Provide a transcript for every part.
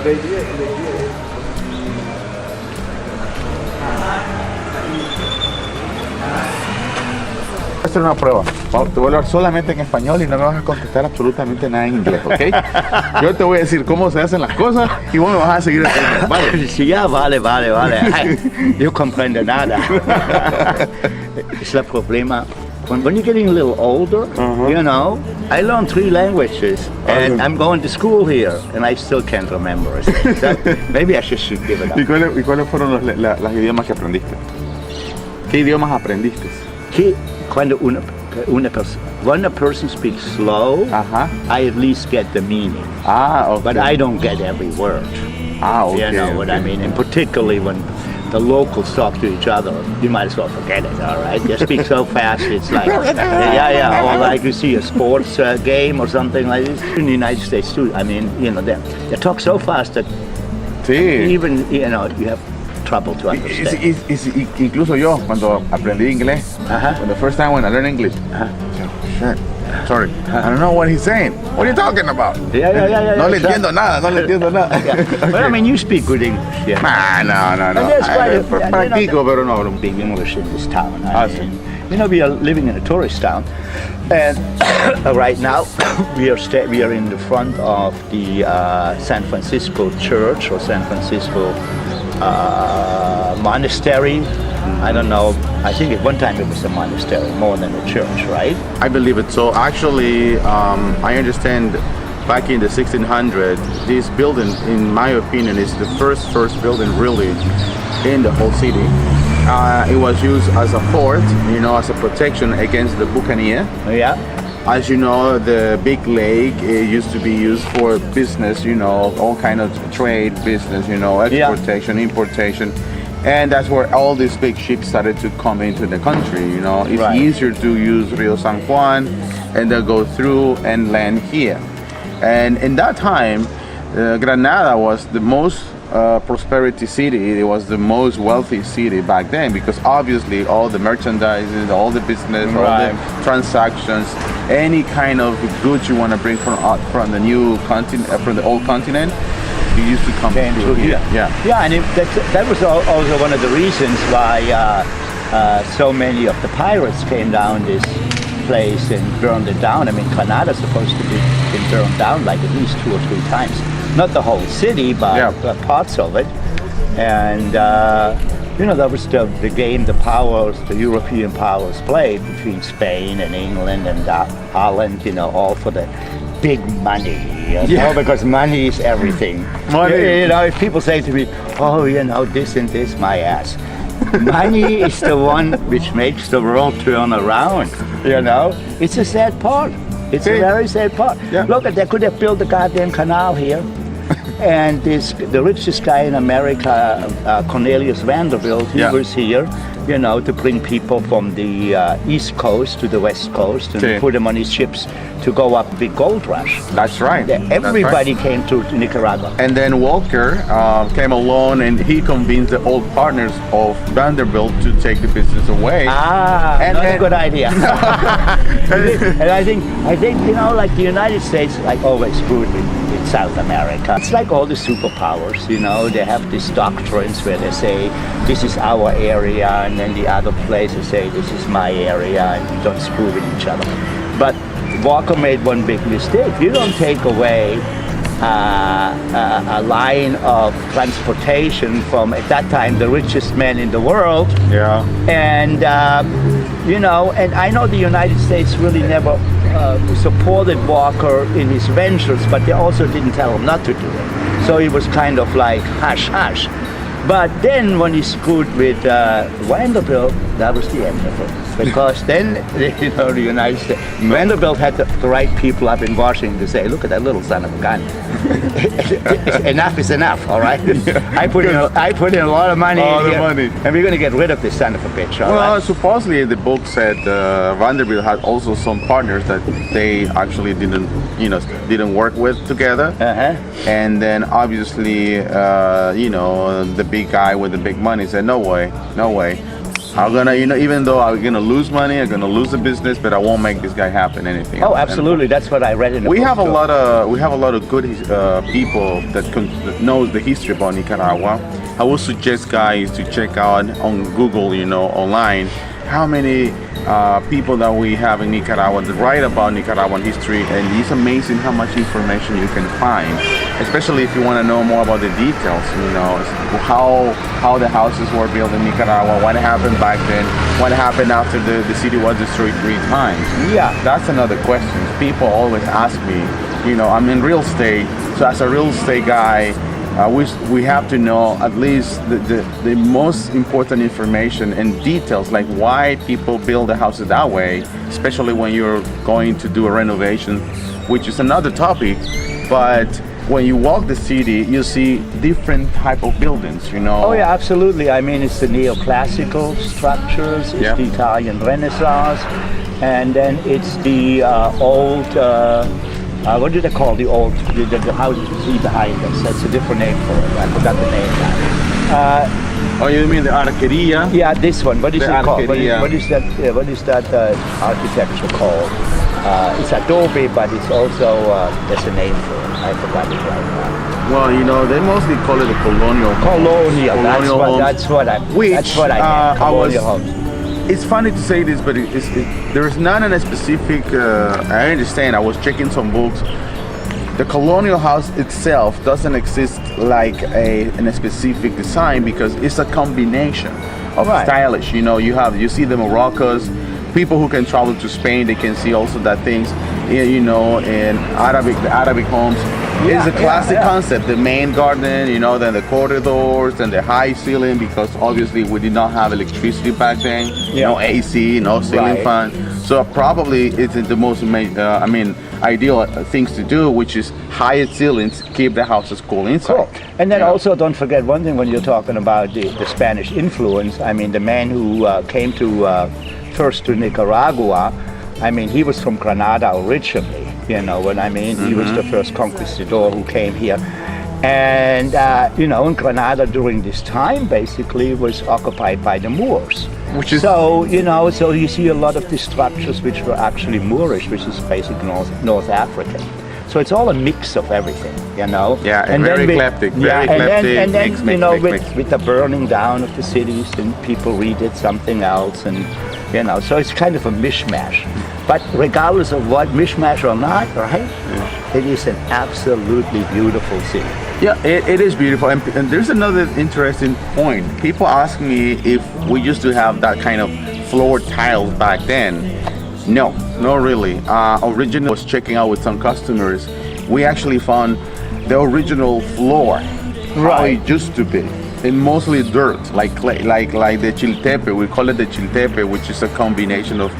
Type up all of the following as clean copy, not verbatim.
They did. Voy a hacer una prueba. Te voy a hablar solamente en español y no me vas a contestar absolutamente nada en inglés, ¿ok? Yo te voy a decir cómo se hacen las cosas y vos me vas a seguir entendiendo, ¿vale? Sí, ya, vale. Ay, yo comprendo nada. Es el problema. When you're getting a little older, you know, I learned 3 languages and I'm going to school here and I still can't remember it. So maybe I should give it up. ¿Y cuáles fueron los idiomas que aprendiste? ¿Qué idiomas aprendiste? Que cuando when a person speaks slow, I at least get the meaning. Okay. But I don't get every word. Okay. You know what I mean? And particularly when the locals talk to each other, you might as well forget it, all right? They speak so fast, it's like, yeah, or like you see a sports game or something like this. In the United States too, I mean, you know, they talk so fast that even, you know, you have trouble to understand. Incluso yo, cuando aprendí inglés, the first time when I learned English, shit, sorry, I don't know what he's saying. What are you talking about? Yeah. No le entiendo nada. Okay. Well, I mean, you speak good English, yeah. No. And there's Practico, pero no. Big English in this town. I mean, you know, we are living in a tourist town, and right now we are in the front of the San Francisco Church or San Francisco monastery. I don't know. I think at one time it was a monastery more than a church, right? I believe it. So actually, I understand back in the 1600s, this building, in my opinion, is the first building really in the whole city. It was used as a fort, you know, as a protection against the buccaneer. Yeah. As you know, the big lake, it used to be used for business, you know, all kind of trade business, you know, exportation, importation. And that's where all these big ships started to come into the country, you know. It's easier to use Rio San Juan and then go through and land here. And in that time, Granada was the most prosperity city. It was the most wealthy city back then because obviously all the merchandising, all the business, all the transactions, any kind of goods you want to bring from the new continent, from the old continent, you used to come through here. Yeah, and that was also one of the reasons why so many of the pirates came down this place and burned it down. I mean, Granada's supposed to be been burned down like at least 2 or 3 times. Not the whole city, but parts of it. And you know, that was the game the European powers played between Spain and England and Holland, you know, all for the big money, you know, because money is everything. You know, if people say to me, oh, you know, this and this, my ass. Money is the one which makes the world turn around, you know. It's a sad part. It's a very sad part. Look, they could have built the goddamn canal here. And the richest guy in America, Cornelius Vanderbilt, he was here, you know, to bring people from the East Coast to the West Coast and put them on his ships to go up the gold rush. That's right. Everybody came to Nicaragua. And then Walker came along and he convinced the old partners of Vanderbilt to take the business away. That's a good idea. And I think, you know, like the United States, like always screwed with South America. It's like all the superpowers, you know, they have these doctrines where they say, this is our area, and then the other places say, this is my area, and you don't screw with each other. But Walker made one big mistake. You don't take away a line of transportation from, at that time, the richest man in the world. And, you know, and I know the United States really never supported Walker in his ventures, but they also didn't tell him not to do it. So he was kind of like hush hush. But then when he screwed with Vanderbilt, that was the end of it. Because then, you know, the United States, Vanderbilt had the right people up in Washington to say, look at that little son of a gun. Enough is enough, all right? I put in a lot of money in here, and we're going to get rid of this son of a bitch, all right? Supposedly the book said Vanderbilt had also some partners that they actually didn't work with together. And then obviously, you know, the big guy with the big money said, no way. I'm gonna, even though I'm gonna lose money, I'm gonna lose the business, but I won't make this guy happen anything. Oh, absolutely. That's what I read in the book. We have a lot of good people that knows the history about Nicaragua. I would suggest guys to check out on Google, online, how many people that we have in Nicaragua that write about Nicaraguan history, and it's amazing how much information you can find, especially if you want to know more about the details, how the houses were built in Nicaragua, what happened back then, what happened after the city was destroyed 3 times. Yeah. That's another question. People always ask me, I'm in real estate, so as a real estate guy, we have to know at least the most important information and details, like why people build the houses that way, especially when you're going to do a renovation, which is another topic. But when you walk the city, you see different type of buildings, Oh yeah, absolutely. I mean, it's the neoclassical structures, it's the Italian Renaissance, and then it's the old, what do they call the old, the houses you see behind us? That's a different name for it. I forgot the name now. Oh, you mean the Arqueria? Yeah, this one. What is it called? What is that architecture called? It's adobe, but it's also there's a name for it. I forgot it right now. Well, they mostly call it a colonial. Colonial. That's what I meant. Colonial homes. It's funny to say this, but there is not a specific. I understand. I was checking some books. The colonial house itself doesn't exist like in a specific design, because it's a combination of stylish. You see the Moroccos. People who can travel to Spain, they can see also that things, in the Arabic homes. It's a classic concept. The main garden, then the corridors and the high ceiling, because obviously we did not have electricity back then. No AC, no ceiling fan. So probably it's the most ideal things to do, which is higher ceilings, keep the houses cool inside. Cool. And then also don't forget one thing when you're talking about the Spanish influence. I mean, the man who came to first to Nicaragua, he was from Granada originally. He was the first conquistador who came here. And, in Granada during this time basically was occupied by the Moors. Which is... So you see a lot of these structures which were actually Moorish, which is basically North African. So it's all a mix of everything, Yeah, and very eclectic. And then with the burning down of the cities, and people redid something else, and so it's kind of a mishmash. But regardless of what, mishmash or not, right? Yeah. It is an absolutely beautiful city. Yeah, it is beautiful. And there's another interesting point. People ask me if we used to have that kind of floor tiles back then. No, not really. Original was checking out with some customers. We actually found the original floor, how it used to be. And mostly dirt, like clay, like the chiltepe. We call it the chiltepe, which is a combination of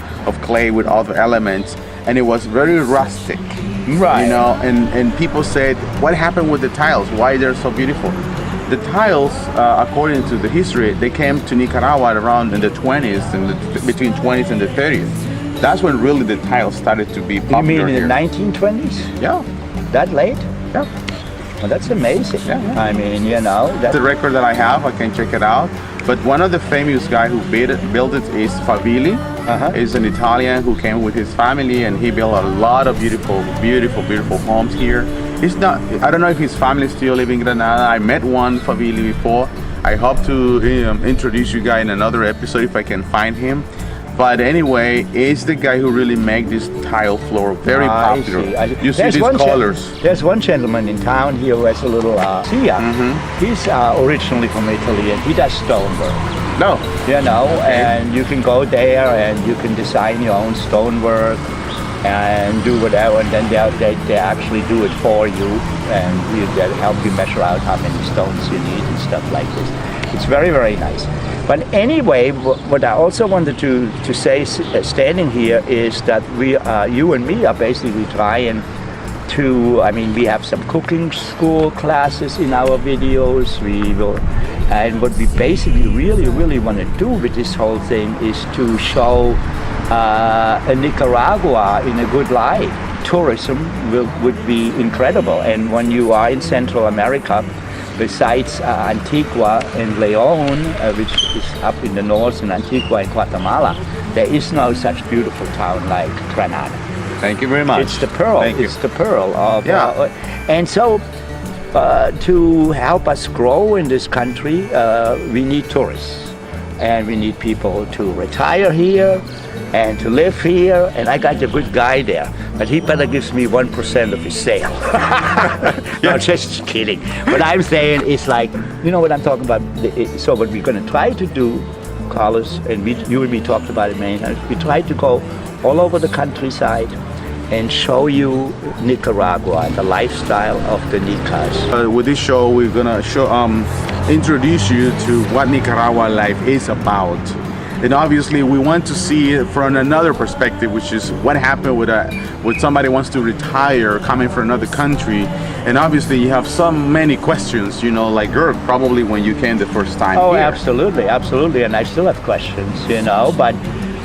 clay with other elements, and it was very rustic. Right. And people said, what happened with the tiles? Why they're so beautiful? The tiles, according to the history, they came to Nicaragua around in the 20s, between 20s and the 30s. That's when really the tiles started to be popular. You mean in here. the 1920s? Yeah. That late? Yeah. Well, that's amazing. Yeah. That's the record that I have. I can check it out. But one of the famous guy who built it is Favilli. He's an Italian who came with his family, and he built a lot of beautiful homes here. I don't know if his family is still living in Granada. I met one Favilli before. I hope to introduce you guys in another episode if I can find him. But anyway, it's the guy who really made this tile floor very popular. You see these colors. There's one gentleman in town here who has a little Sia. He's originally from Italy, and he does stonework. No. And you can go there and you can design your own stonework and do whatever, and then they actually do it for you, and they'll help you measure out how many stones you need and stuff like this. It's very, very nice. But anyway, what I also wanted to say, standing here, is that you and me are basically trying to, we have some cooking school classes in our videos. And what we basically really want to do with this whole thing is to show Nicaragua in a good light. Tourism would be incredible. And when you are in Central America, besides Antigua and Leon, which is up in the north, in Antigua and Guatemala, there is no such beautiful town like Granada. Thank you very much. It's the pearl. Thank you. It's the pearl of. Yeah. And so, to help us grow in this country, we need tourists, and we need people to retire here and to live here. And I got a good guy there, but he better gives me 1% of his sale. No, just kidding. What I'm saying is like, you know what I'm talking about. So what we're going to try to do, Carlos, and you and me talked about it many times. We try to go all over the countryside and show you Nicaragua and the lifestyle of the Nicas. With this show, we're gonna introduce you to what Nicaragua life is about. And obviously, we want to see it from another perspective, which is what happened when somebody wants to retire, coming from another country. And obviously, you have so many questions, you know, like Gert, probably when you came the first time Oh, here. absolutely, absolutely. And I still have questions, you know, but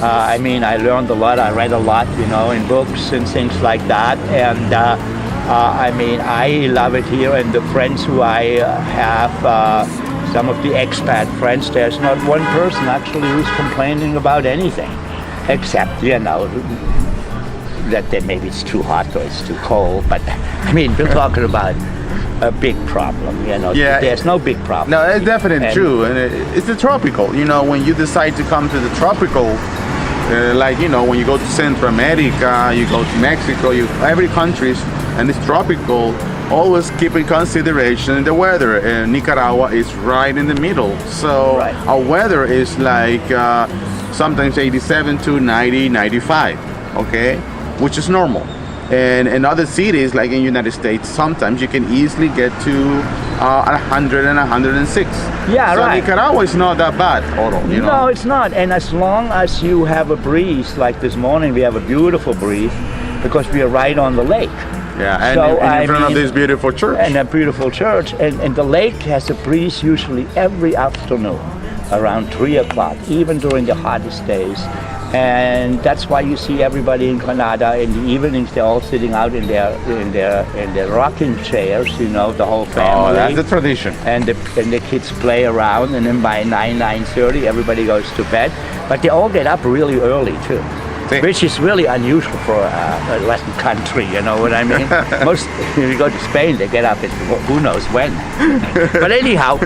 I mean, I learned a lot, I read a lot, you know, in books and things like that. And I mean, I love it here, and the friends who I have, some of the expat friends, there's not one person actually who's complaining about anything, except, you know, that maybe it's too hot or it's too cold. But I mean, we're talking about a big problem, you know. Yeah. There's no big problem. No, it's definitely And- true, and it's the tropical. You know, when you decide to come to the tropical, like, you know, when you go to Central America, you go to Mexico, every country, and it's tropical. Always keep in consideration the weather. And Nicaragua is right in the middle, so Right. our weather is like sometimes 87 to 90, 95. Okay, which is normal. And in other cities, like in United States, sometimes you can easily get to 100 and 106. Yeah, so right. Nicaragua is not that bad, total, you know. No, it's not. And as long as you have a breeze, like this morning, we have a beautiful breeze because we are right on the lake. Yeah, and, So, and in I front of mean- this beautiful church. And a beautiful church. And the lake has a breeze usually every afternoon around 3 o'clock, even during the hottest days. And that's why you see everybody in Granada in the evenings. They're all sitting out in their rocking chairs, you know, the whole family. Oh, that's the tradition. And the kids play around, and then by 9:30 everybody goes to bed. But they all get up really early too, See. which is really unusual for a Latin country. You know what I mean? Most, if you go to Spain, they get up at who knows when. But anyhow,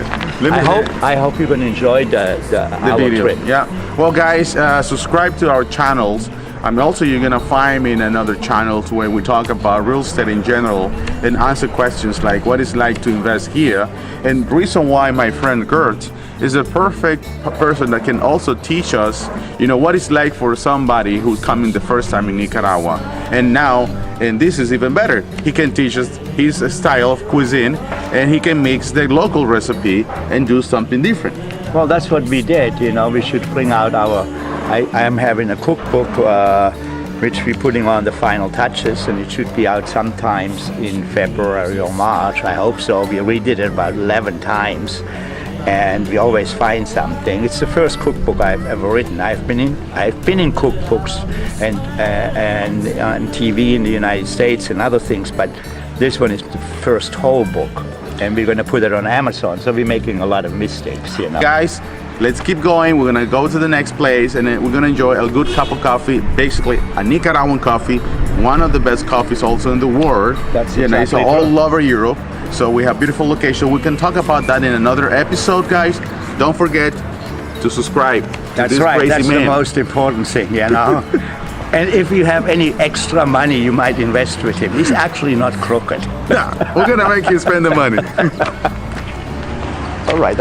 I hope you're going to enjoy our video. trip. Yeah. Well, guys, subscribe to our channels. Also, you're gonna find me in another channels where we talk about real estate in general and answer questions like what it's like to invest here. And the reason why my friend Gert is a perfect person that can also teach us, you know, what it's like for somebody who's coming the first time in Nicaragua. And now, and this is even better, he can teach us his style of cuisine, and he can mix the local recipe and do something different. Well, that's what we did. You know, we should bring out our. I am having a cookbook, which we're putting on the final touches, and it should be out sometimes in February or March. I hope so. We redid it about 11 times, and we always find something. It's the first cookbook I've ever written. I've been in cookbooks and on TV in the United States and other things, but this one is the first whole book, and we're going to put it on Amazon. So we're making a lot of mistakes, you know. Guys, let's keep going. We're gonna go to the next place, and then we're gonna enjoy a good cup of coffee, basically a Nicaraguan coffee, one of the best coffees also in the world. That's you know, it's exactly all true. over Europe. So we have beautiful location. We can talk about that in another episode, guys. Don't forget to subscribe to That's this right. crazy That's man. the most important thing, you know. And if you have any extra money, you might invest with him. He's actually not crooked. Yeah, we're gonna make you spend the money. All right,